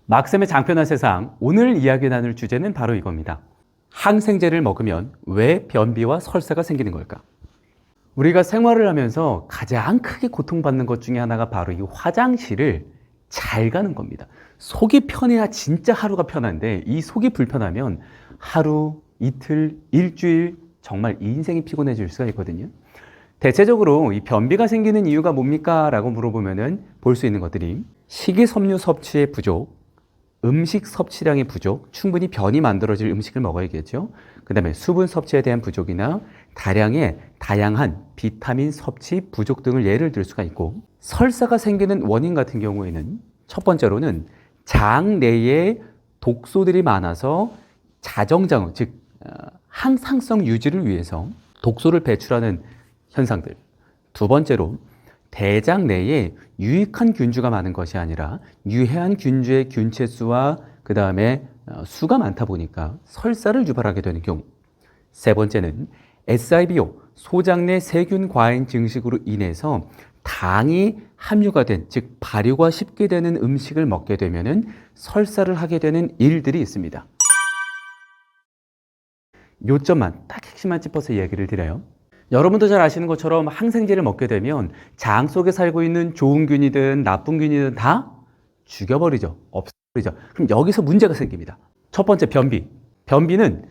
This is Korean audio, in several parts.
막쌤의 장편한 세상, 오늘 이야기 나눌 주제는 바로 이겁니다. 항생제를 먹으면 왜 변비와 설사가 생기는 걸까? 우리가 생활을 하면서 가장 크게 고통받는 것 중에 하나가 바로 이 화장실을 잘 가는 겁니다. 속이 편해야 진짜 하루가 편한데 이 속이 불편하면 하루, 이틀, 일주일 정말 인생이 피곤해질 수가 있거든요. 대체적으로 이 변비가 생기는 이유가 뭡니까? 라고 물어보면은 볼 수 있는 것들이 식이섬유 섭취의 부족, 음식 섭취량의 부족, 충분히 변이 만들어질 음식을 먹어야겠죠. 그 다음에 수분 섭취에 대한 부족이나 다양한 비타민 섭취 부족 등을 예를 들 수가 있고, 설사가 생기는 원인 같은 경우에는 첫 번째로는 장 내에 독소들이 많아서 자정장, 즉 항상성 유지를 위해서 독소를 배출하는 현상들. 두 번째로 대장 내에 유익한 균주가 많은 것이 아니라 유해한 균주의 균체 수와 그 다음에 수가 많다 보니까 설사를 유발하게 되는 경우. 세 번째는 SIBO, 소장 내 세균 과잉 증식으로 인해서 당이 함유가 된, 즉 발효가 쉽게 되는 음식을 먹게 되면은 설사를 하게 되는 일들이 있습니다. 요점만 딱 핵심만 짚어서 이야기를 드려요. 여러분도 잘 아시는 것처럼 항생제를 먹게 되면 장 속에 살고 있는 좋은 균이든 나쁜 균이든 다 죽여버리죠. 없애버리죠. 그럼 여기서 문제가 생깁니다. 첫 번째, 변비. 변비는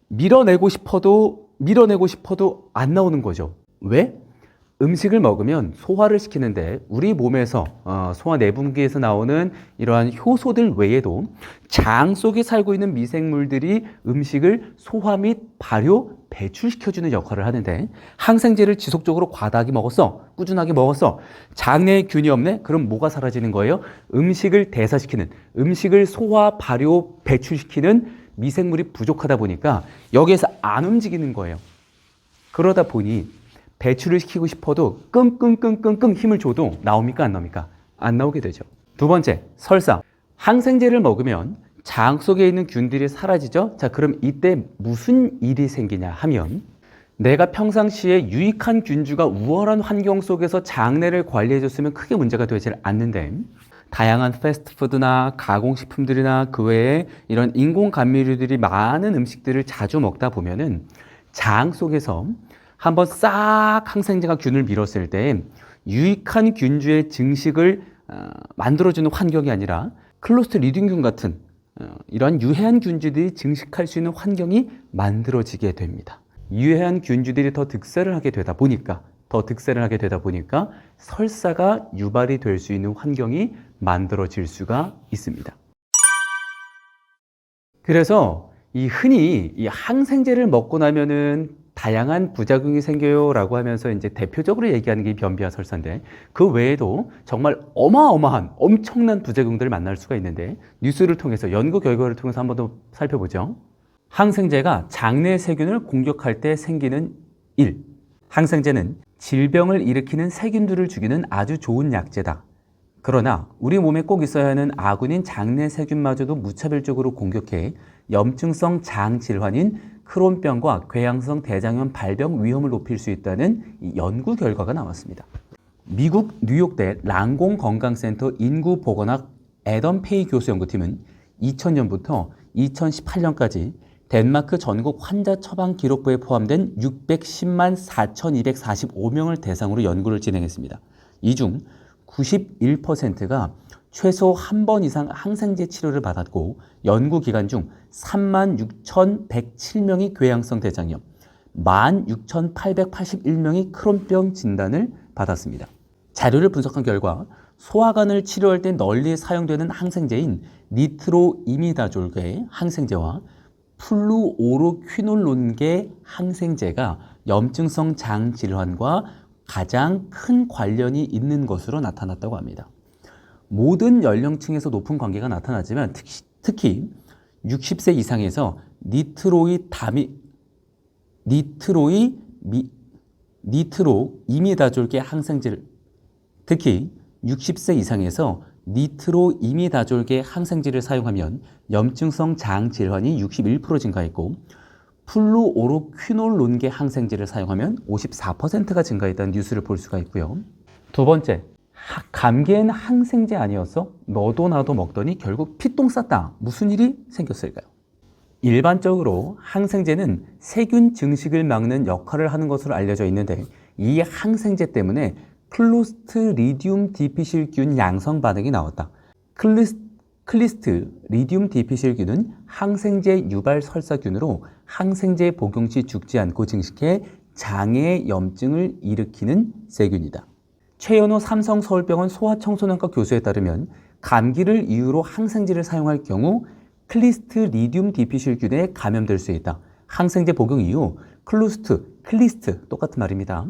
밀어내고 싶어도 안 나오는 거죠. 왜? 음식을 먹으면 소화를 시키는데 우리 몸에서 소화 내분기에서 나오는 이러한 효소들 외에도 장 속에 살고 있는 미생물들이 음식을 소화 및 발효, 배출시켜주는 역할을 하는데, 항생제를 지속적으로 과다하게 먹었어, 꾸준하게 먹었어, 장내에 균이 없네? 그럼 뭐가 사라지는 거예요? 음식을 대사시키는, 음식을 소화, 발효, 배출시키는 미생물이 부족하다 보니까 여기에서 안 움직이는 거예요. 그러다 보니 배출을 시키고 싶어도 끙끙끙끙끙 힘을 줘도 나옵니까? 안 나옵니까? 안 나오게 되죠. 두 번째, 설사. 항생제를 먹으면 장 속에 있는 균들이 사라지죠. 자, 그럼 이때 무슨 일이 생기냐 하면, 내가 평상시에 유익한 균주가 우월한 환경 속에서 장내를 관리해줬으면 크게 문제가 되지 않는데, 다양한 패스트푸드나 가공식품들이나 그 외에 이런 인공 감미료들이 많은 음식들을 자주 먹다 보면은 장 속에서 한번 싹 항생제가 균을 밀었을 때 유익한 균주의 증식을 만들어주는 환경이 아니라 클로스트리디움균 같은 이러한 유해한 균주들이 증식할 수 있는 환경이 만들어지게 됩니다. 유해한 균주들이 더 득세를 하게 되다 보니까 설사가 유발이 될 수 있는 환경이 만들어질 수가 있습니다. 그래서 흔히 이 항생제를 먹고 나면은 다양한 부작용이 생겨요 라고 하면서 이제 대표적으로 얘기하는 게 변비와 설사인데, 그 외에도 정말 어마어마한 엄청난 부작용들을 만날 수가 있는데, 뉴스를 통해서, 연구 결과를 통해서 한번 더 살펴보죠. 항생제가 장내 세균을 공격할 때 생기는 일. 항생제는 질병을 일으키는 세균들을 죽이는 아주 좋은 약제다. 그러나 우리 몸에 꼭 있어야 하는 아군인 장내 세균마저도 무차별적으로 공격해 염증성 장 질환인 크론병과 궤양성 대장염 발병 위험을 높일 수 있다는 연구 결과가 나왔습니다. 미국 뉴욕대 랑공건강센터 인구보건학 애덤 페이 교수 연구팀은 2000년부터 2018년까지 덴마크 전국 환자 처방 기록부에 포함된 610만 4,245명을 대상으로 연구를 진행했습니다. 이 중 91%가 최소 한 번 이상 항생제 치료를 받았고, 연구 기간 중 36,107명이 궤양성 대장염, 16,881명이 크론병 진단을 받았습니다. 자료를 분석한 결과 소화관을 치료할 때 널리 사용되는 항생제인 니트로이미다졸계 항생제와 플루오로퀴놀론계 항생제가 염증성 장 질환과 가장 큰 관련이 있는 것으로 나타났다고 합니다. 모든 연령층에서 높은 관계가 나타나지만 특히 60세 이상에서 니트로이미다졸계 항생제를 사용하면 염증성 장 질환이 61% 증가했고, 플루오로퀴놀론계 항생제를 사용하면 54%가 증가했다는 뉴스를 볼 수가 있고요. 두 번째, 감기엔 항생제 아니었어? 너도 나도 먹더니 결국 피똥 쌌다. 무슨 일이 생겼을까요? 일반적으로 항생제는 세균 증식을 막는 역할을 하는 것으로 알려져 있는데 이 항생제 때문에 클로스트리디움 디피실균 양성 반응이 나왔다. 클리스트리디움 디피실균은 항생제 유발 설사균으로 항생제 복용 시 죽지 않고 증식해 장의 염증을 일으키는 세균이다. 최연호 삼성서울병원 소아청소년과 교수에 따르면 감기를 이유로 항생제를 사용할 경우 클리스트리디움 디피실균에 감염될 수 있다. 항생제 복용 이후 클리스트 똑같은 말입니다.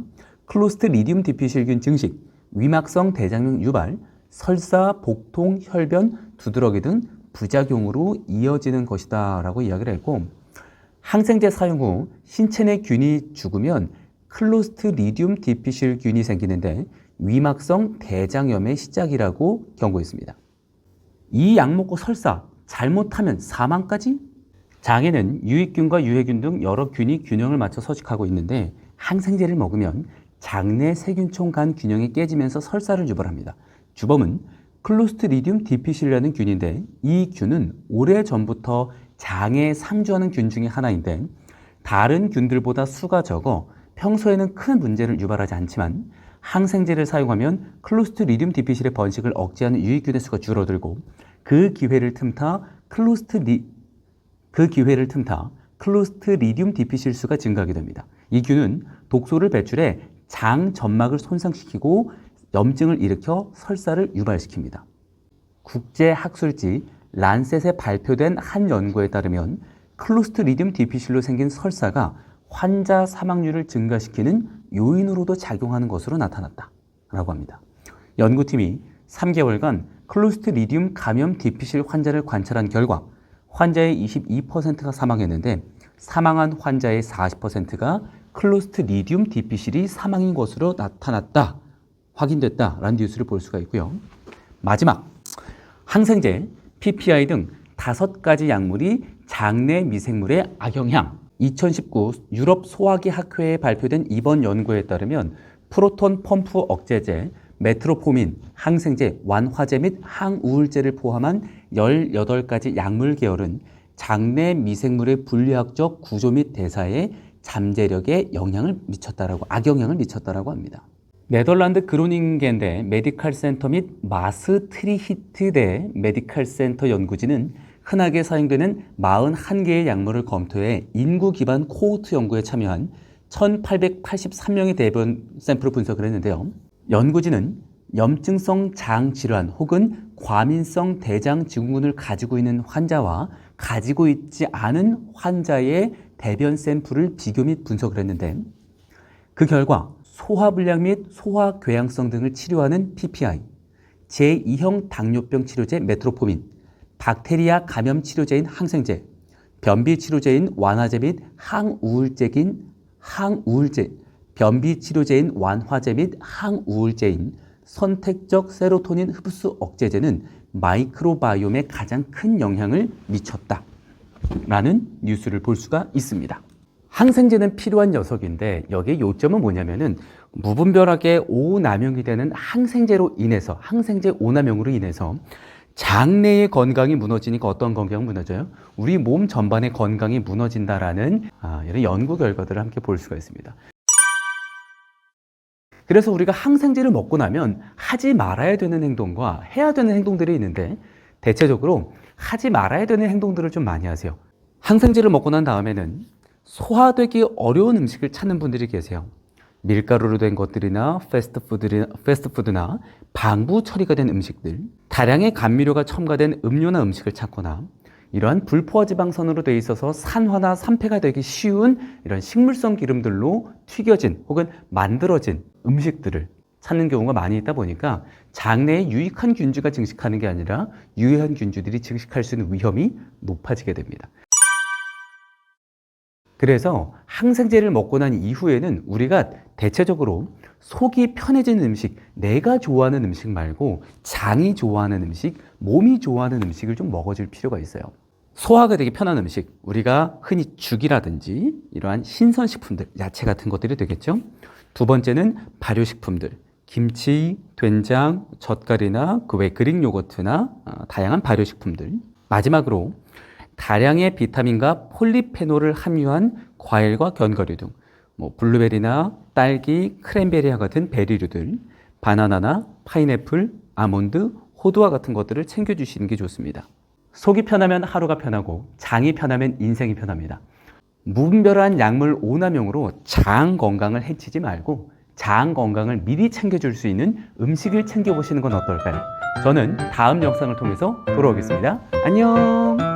클로스트리디움 디피실균 증식, 위막성 대장염 유발, 설사, 복통, 혈변, 두드러기 등 부작용으로 이어지는 것이다 라고 이야기를 했고, 항생제 사용 후 신체 내 균이 죽으면 클로스트리디움 디피실균이 생기는데 위막성 대장염의 시작이라고 경고했습니다. 이 약 먹고 설사, 잘못하면 사망까지? 장에는 유익균과 유해균 등 여러 균이 균형을 맞춰 서식하고 있는데 항생제를 먹으면 장내 세균총 간 균형이 깨지면서 설사를 유발합니다. 주범은 클로스트리디움 디피실이라는 균인데 이 균은 오래전부터 장에 상주하는 균 중에 하나인데 다른 균들보다 수가 적어 평소에는 큰 문제를 유발하지 않지만 항생제를 사용하면 클로스트리디움 디피실의 번식을 억제하는 유익균의 수가 줄어들고 그 기회를 틈타 클로스트리디움 디피실 수가 증가하게 됩니다. 이 균은 독소를 배출해 장 점막을 손상시키고 염증을 일으켜 설사를 유발시킵니다. 국제학술지 란셋에 발표된 한 연구에 따르면 클로스트리디움 디피실로 생긴 설사가 환자 사망률을 증가시키는 요인으로도 작용하는 것으로 나타났다 라고 합니다. 연구팀이 3개월간 클로스트리디움 감염 디피실 환자를 관찰한 결과 환자의 22%가 사망했는데 사망한 환자의 40%가 클로스트리디움 디피실이 사망인 것으로 나타났다, 확인됐다라는 뉴스를 볼 수가 있고요. 마지막, 항생제, PPI 등 5가지 약물이 장내 미생물에 악영향. 2019 유럽 소화기 학회에 발표된 이번 연구에 따르면 프로톤 펌프 억제제, 메트로포민, 항생제, 완화제 및 항우울제를 포함한 18가지 약물 계열은 장내 미생물의 분리학적 구조 및 대사에 잠재력에 악영향을 미쳤다라고 합니다. 네덜란드 그로닝겐대 메디칼 센터 및 마스트리히트대 메디칼 센터 연구진은 흔하게 사용되는 41개의 약물을 검토해 인구 기반 코호트 연구에 참여한 1883명의 대변 샘플을 분석을 했는데요. 연구진은 염증성 장 질환 혹은 과민성 대장 증후군을 가지고 있는 환자와 가지고 있지 않은 환자의 대변 샘플을 비교 및 분석을 했는데 그 결과 소화불량 및 소화궤양성 등을 치료하는 PPI, 제2형 당뇨병 치료제 메트로포민, 박테리아 감염 치료제인 항생제, 변비 치료제인 완화제 및 항우울제인 선택적 세로토닌 흡수 억제제는 마이크로바이옴에 가장 큰 영향을 미쳤다라는 뉴스를 볼 수가 있습니다. 항생제는 필요한 녀석인데 여기에 요점은 뭐냐면은 무분별하게 오남용이 되는 항생제 오남용으로 인해서 장내의 건강이 무너지니까 어떤 건강이 무너져요? 우리 몸 전반의 건강이 무너진다라는 이런 연구 결과들을 함께 볼 수가 있습니다. 그래서 우리가 항생제를 먹고 나면 하지 말아야 되는 행동과 해야 되는 행동들이 있는데 대체적으로 하지 말아야 되는 행동들을 좀 많이 하세요. 항생제를 먹고 난 다음에는 소화되기 어려운 음식을 찾는 분들이 계세요. 밀가루로 된 것들이나 패스트푸드나 방부 처리가 된 음식들, 다량의 감미료가 첨가된 음료나 음식을 찾거나 이러한 불포화 지방선으로 되어 있어서 산화나 산패가 되기 쉬운 이런 식물성 기름들로 튀겨진 혹은 만들어진 음식들을 찾는 경우가 많이 있다 보니까 장내에 유익한 균주가 증식하는 게 아니라 유해한 균주들이 증식할 수 있는 위험이 높아지게 됩니다. 그래서 항생제를 먹고 난 이후에는 우리가 대체적으로 속이 편해지는 음식, 내가 좋아하는 음식 말고 장이 좋아하는 음식, 몸이 좋아하는 음식을 좀 먹어줄 필요가 있어요. 소화가 되기 편한 음식, 우리가 흔히 죽이라든지 이러한 신선식품들, 야채 같은 것들이 되겠죠. 두 번째는 발효식품들, 김치, 된장, 젓갈이나 그 외 그릭 요거트나 다양한 발효식품들. 마지막으로 다량의 비타민과 폴리페놀을 함유한 과일과 견과류 등 블루베리나 딸기, 크랜베리와 같은 베리류들, 바나나나 파인애플, 아몬드, 호두와 같은 것들을 챙겨주시는 게 좋습니다. 속이 편하면 하루가 편하고 장이 편하면 인생이 편합니다. 무분별한 약물 오남용으로 장 건강을 해치지 말고 장 건강을 미리 챙겨줄 수 있는 음식을 챙겨보시는 건 어떨까요? 저는 다음 영상을 통해서 돌아오겠습니다. 안녕!